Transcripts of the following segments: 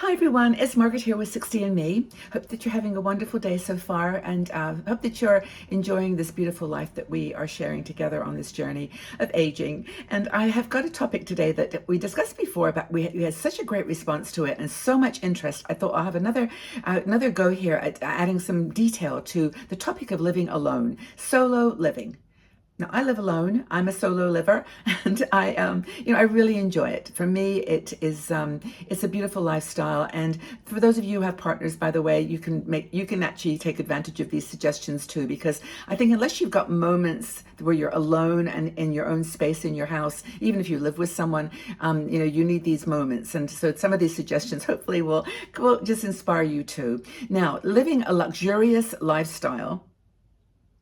Hi everyone, it's Margaret here with 60 and Me. Hope that you're having a wonderful day so far and hope that you're enjoying this beautiful life that we are sharing together on this journey of aging. And I have got a topic today that we discussed before, but we had such a great response to it and so much interest. I thought I'll have another go here at adding some detail to the topic of living alone, solo living. Now, I live alone. I'm a solo liver, and I really enjoy it. For me, it's a beautiful lifestyle. And for those of you who have partners, by the way, you can actually take advantage of these suggestions too, because I think unless you've got moments where you're alone and in your own space in your house, even if you live with someone, you need these moments. And so some of these suggestions hopefully will just inspire you too. Now, living a luxurious lifestyle,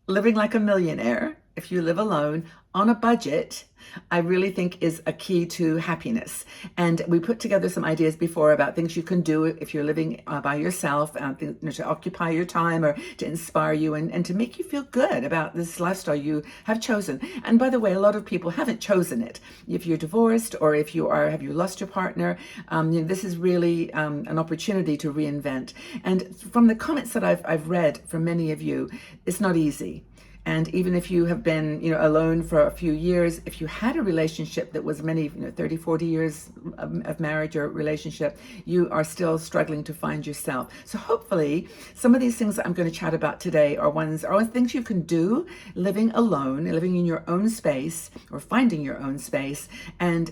living like a millionaire, if you live alone on a budget, I really think is a key to happiness. And we put together some ideas before about things you can do if you're living by yourself, to occupy your time or to inspire you and to make you feel good about this lifestyle you have chosen. And by the way, a lot of people haven't chosen it. If you're divorced or if have you lost your partner, this is really an opportunity to reinvent. And from the comments that I've read from many of you, it's not easy. And even if you have been, alone for a few years, if you had a relationship that was 30, 40 years of marriage or relationship, you are still struggling to find yourself. So hopefully some of these things that I'm going to chat about today are things you can do living alone, living in your own space or finding your own space and,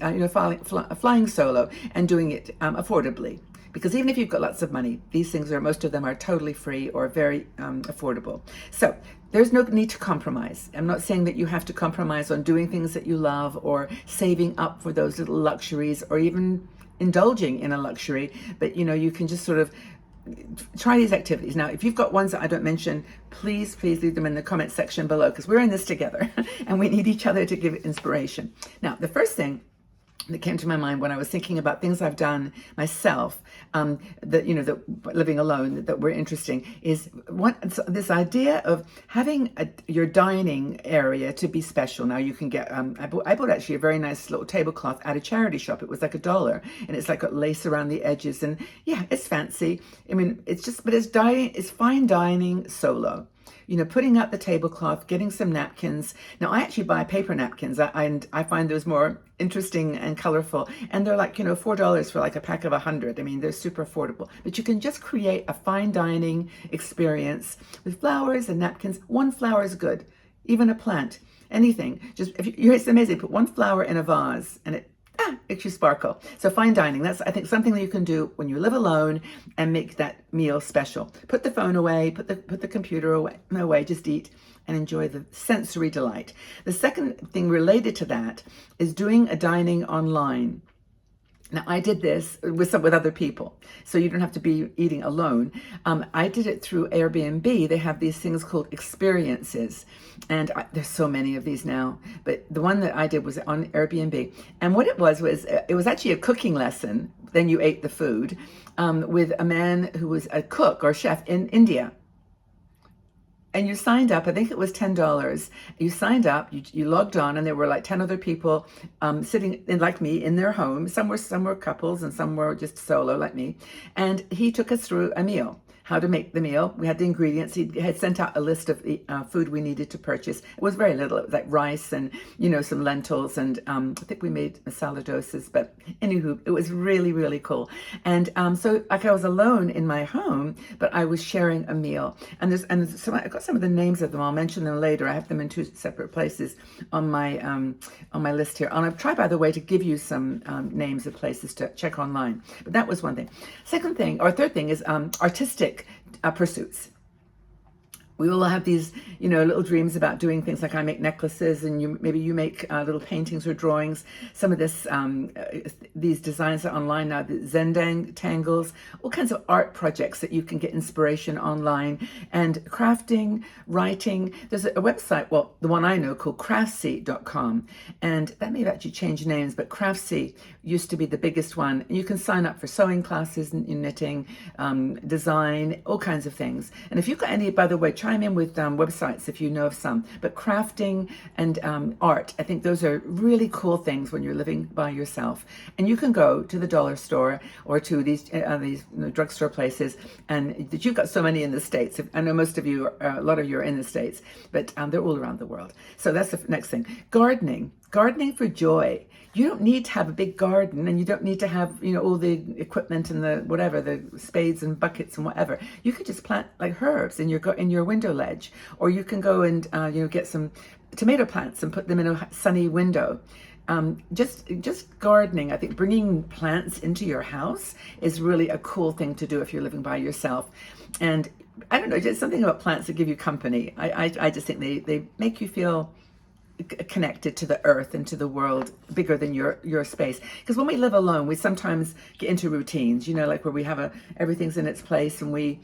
flying solo and doing it affordably. Because even if you've got lots of money, most of them are totally free or very affordable. So there's no need to compromise. I'm not saying that you have to compromise on doing things that you love or saving up for those little luxuries or even indulging in a luxury, but you can just sort of try these activities. Now, if you've got ones that I don't mention, please leave them in the comment section below because we're in this together and we need each other to give inspiration. Now, the first thing that came to my mind when I was thinking about things I've done myself, that living alone that were interesting is this idea of having your dining area to be special. Now you can get, I bought actually a very nice little tablecloth at a charity shop. It was like $1 and it's like got lace around the edges and yeah, it's fancy. I mean, it's fine dining solo. Putting out the tablecloth, getting some napkins. Now, I actually buy paper napkins, and I find those more interesting and colorful. And they're like, $4 for like a pack of 100. I mean, they're super affordable. But you can just create a fine dining experience with flowers and napkins. One flower is good, even a plant, anything. It's amazing. Put one flower in a vase, and it makes you sparkle. So fine dining, that's I think something that you can do when you live alone and make that meal special. Put the phone away, put the computer away, just eat and enjoy the sensory delight. The second thing related to that is doing a dining online. Now, I did this with other people, so you don't have to be eating alone. I did it through Airbnb. They have these things called experiences, and there's so many of these now, but the one that I did was on Airbnb. And what it was actually a cooking lesson. Then you ate the food with a man who was a cook or chef in India. And you signed up, I think it was $10. You signed up, you logged on, and there were like 10 other people sitting like me in their home. Some were couples and some were just solo like me. And he took us through a meal, how to make the meal. We had the ingredients. He had sent out a list of the food we needed to purchase. It was very little. It was like rice and, some lentils. And I think we made masala dosas. But anywho, it was really, really cool. And so like I was alone in my home, but I was sharing a meal. And so I got some of the names of them. I'll mention them later. I have them in two separate places on my list here. And I've tried, by the way, to give you some names of places to check online. But that was one thing. Third thing is artistic pursuits. We all have these, little dreams about doing things like I make necklaces and maybe you make little paintings or drawings. Some of these designs are online now, the Zendang tangles, all kinds of art projects that you can get inspiration online and crafting, writing. There's a website, well, the one I know called craftsy.com, and that may have actually changed names, but Craftsy used to be the biggest one. And you can sign up for sewing classes in knitting, design, all kinds of things. And if you've got any, by the way, chime in with websites if you know of some. But crafting and art, I think those are really cool things when you're living by yourself. And you can go to the dollar store or to these drugstore places, and that you've got so many in the States. I know most of you, a lot of you are in the States, but they're all around the world. So that's the next thing. Gardening for joy. You don't need to have a big garden, and you don't need to have, all the equipment and the spades and buckets and whatever. You could just plant like herbs in your window ledge, or you can go and get some tomato plants and put them in a sunny window. Just gardening, I think bringing plants into your house is really a cool thing to do if you're living by yourself. And I don't know, just something about plants that give you company. I just think they make you feel connected to the earth and to the world bigger than your space. Because when we live alone, we sometimes get into routines, like where we have everything's in its place, and we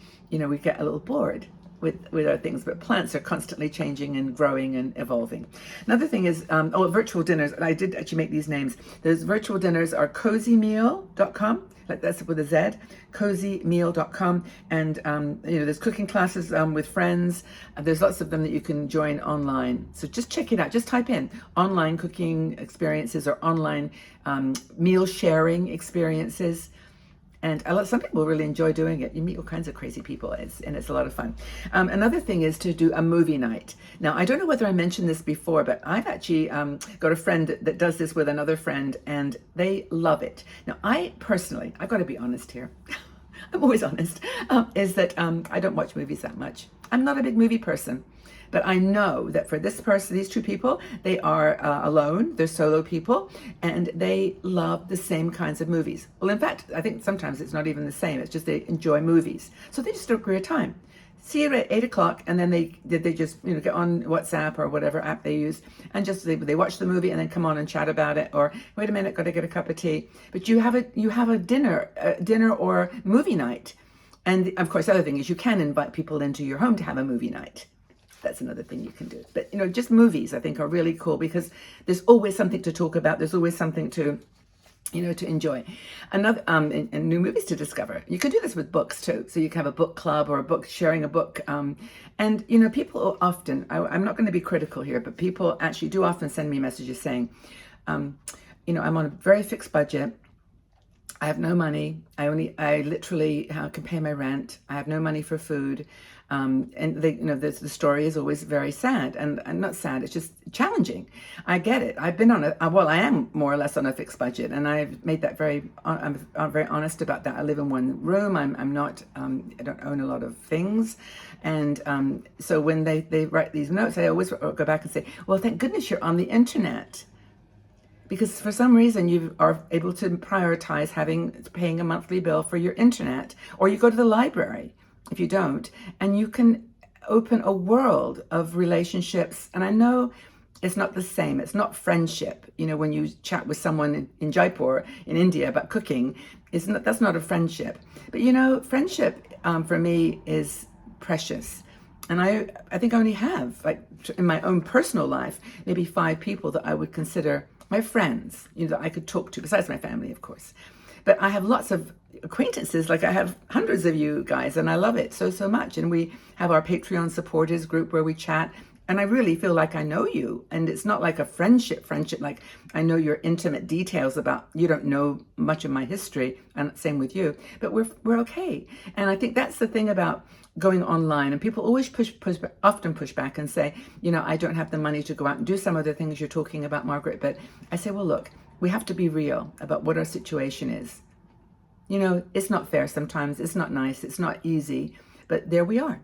get a little bored with our things. But plants are constantly changing and growing and evolving. Another thing is virtual dinners. And I did actually make these names. Those virtual dinners are cozymeal.com. Like that's with a Z, cozymeal.com. And, there's cooking classes with friends. There's lots of them that you can join online. So just check it out. Just type in online cooking experiences or online meal sharing experiences. And some people really enjoy doing it. You meet all kinds of crazy people, and it's a lot of fun. Another thing is to do a movie night. Now, I don't know whether I mentioned this before, but I've actually got a friend that does this with another friend, and they love it. Now, I personally, I've got to be honest here. I'm always honest, is that I don't watch movies that much. I'm not a big movie person. But I know that for these two people, they are alone, they're solo people, and they love the same kinds of movies. Well, in fact, I think sometimes it's not even the same, it's just they enjoy movies. So they just don't agree a time. See you at 8 o'clock, and then they just get on WhatsApp or whatever app they use, and just they watch the movie and then come on and chat about it. Or wait a minute, got to get a cup of tea. But you have a dinner or movie night, and of course, the other thing is you can invite people into your home to have a movie night. That's another thing you can do. But, just movies, I think, are really cool because there's always something to talk about. There's always something to enjoy. Another, and new movies to discover. You can do this with books too. So you can have a book club or sharing a book. And, people often, I'm not going to be critical here, but people actually do often send me messages saying, I'm on a very fixed budget. I have no money. I literally can pay my rent. I have no money for food. And the story is always very sad, and not sad. It's just challenging. I get it. I've been I am more or less on a fixed budget, and I've made that I'm very honest about that. I live in one room. I'm not. I don't own a lot of things, and so when they write these notes, I always go back and say, well, thank goodness you're on the internet. Because for some reason you are able to prioritize paying a monthly bill for your internet, or you go to the library if you don't, and you can open a world of relationships. And I know it's not the same. It's not friendship. When you chat with someone in Jaipur, in India, about cooking, that's not a friendship. But friendship for me is precious. And I think I only have, like in my own personal life, maybe 5 people that I would consider my friends, that I could talk to, besides my family, of course. But I have lots of acquaintances, like I have hundreds of you guys, and I love it so much. And we have our Patreon supporters group where we chat, and I really feel like I know you. And it's not like a friendship, like I know your intimate details about, you don't know much of my history, and same with you, but we're okay. And I think that's the thing about going online, and people always often push back and say, I don't have the money to go out and do some of the things you're talking about, Margaret. But I say, well, look, we have to be real about what our situation is. It's not fair sometimes, it's not nice, it's not easy, but there we are.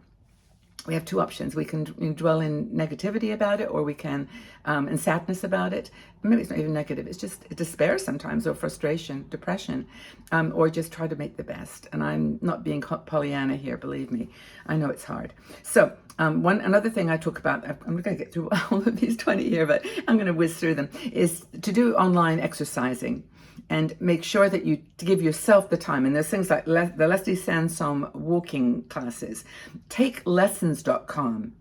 We have 2 options. We can dwell in negativity about it, or we can in sadness about it. Maybe it's not even negative. It's just despair sometimes, or frustration, depression, or just try to make the best. And I'm not being Pollyanna here, believe me. I know it's hard. So another thing I talk about, I'm not going to get through all of these 20 here, but I'm going to whiz through them, is to do online exercising. And make sure that you give yourself the time. And there's things like the Leslie Sansom walking classes. TakeLessons.com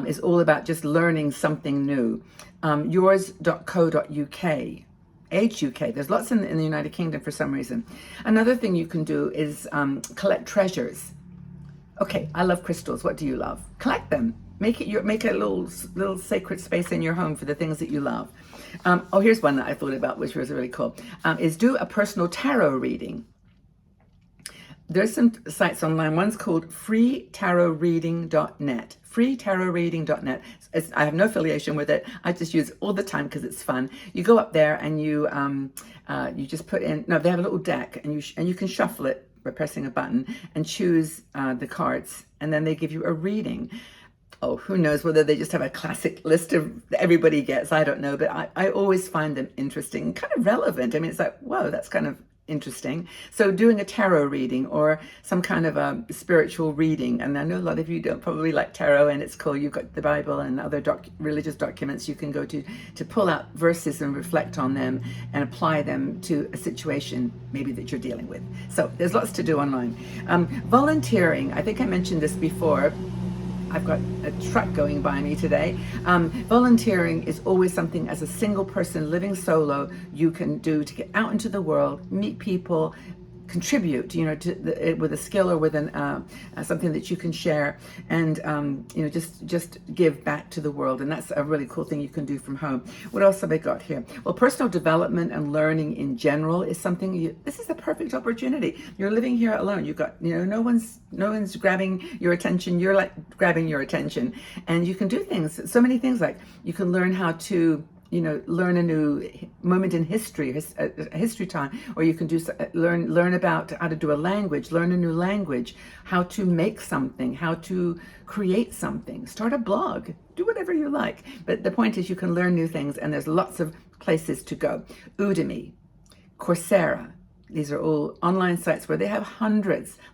is all about just learning something new. Yours.co.uk, Age UK. There's lots in the United Kingdom for some reason. Another thing you can do is collect treasures. Okay, I love crystals. What do you love? Collect them. Make a little sacred space in your home for the things that you love. Oh, here's one that I thought about, which was really cool. Is do a personal tarot reading. There's some sites online. One's called freetarotreading.net. Freetarotreading.net. I have no affiliation with it. I just use it all the time because it's fun. You go up there and you just put in. No, they have a little deck, and you can shuffle it by pressing a button and choose the cards, and then they give you a reading. Oh, who knows whether they just have a classic list of that everybody gets. I don't know, but I always find them interesting, kind of relevant. I mean, it's like, whoa, that's kind of interesting. So doing a tarot reading or some kind of a spiritual reading, and I know a lot of you don't probably like tarot, and it's cool. You've got the Bible and other religious documents you can go to pull out verses and reflect on them and apply them to a situation maybe that you're dealing with. So there's lots to do online. Volunteering, I think I mentioned this before. I've got a truck going by me today. Volunteering is always something as a single person living solo you can do to get out into the world, meet people, contribute, with a skill or with something that you can share, and just give back to the world. And that's a really cool thing you can do from home. What else have I got here? Well, personal development and learning in general is something. This is the perfect opportunity. You're living here alone. You've got no one's grabbing your attention. You're like grabbing your attention, and you can do things. So many things, like you can learn how to learn a new moment in history, history time, or you can learn about how to do a language, learn a new language, how to make something, how to create something, start a blog, do whatever you like. But the point is you can learn new things, and there's lots of places to go. Udemy, Coursera, these are all online sites where they have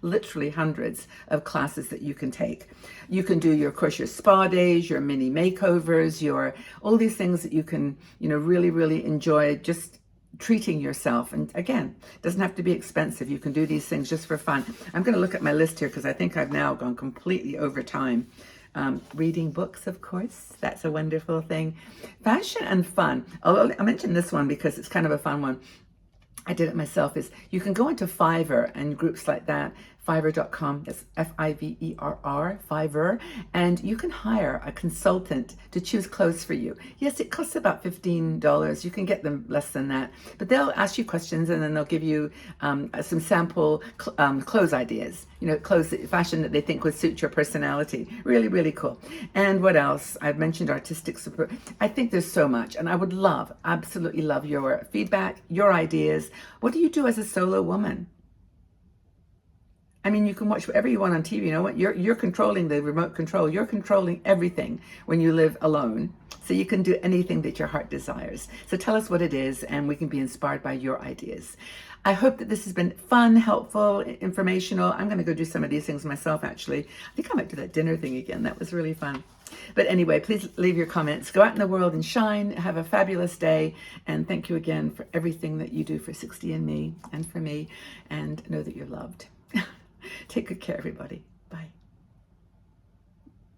literally hundreds of classes that you can take. You can do your spa days, your mini makeovers, all these things that you can, really, really enjoy just treating yourself. And again, it doesn't have to be expensive. You can do these things just for fun. I'm going to look at my list here because I think I've now gone completely over time. Reading books, of course, that's a wonderful thing. Fashion and fun. I'll mention this one because it's kind of a fun one. I did it myself. Is you can go into Fiverr and groups like that, Fiverr.com, that's Fiverr, Fiverr, and you can hire a consultant to choose clothes for you. Yes, it costs about $15. You can get them less than that, but they'll ask you questions and then they'll give you some sample clothes ideas, fashion that they think would suit your personality. Really, really cool. And what else? I've mentioned artistic support. I think there's so much, and I would absolutely love your feedback, your ideas. What do you do as a solo woman? I mean, you can watch whatever you want on TV. You know what? You're controlling the remote control. You're controlling everything when you live alone. So you can do anything that your heart desires. So tell us what it is, and we can be inspired by your ideas. I hope that this has been fun, helpful, informational. I'm going to go do some of these things myself, actually. I think I might do that dinner thing again. That was really fun. But anyway, please leave your comments. Go out in the world and shine. Have a fabulous day. And thank you again for everything that you do for 60andMe and for me. And know that you're loved. Take good care, everybody. Bye.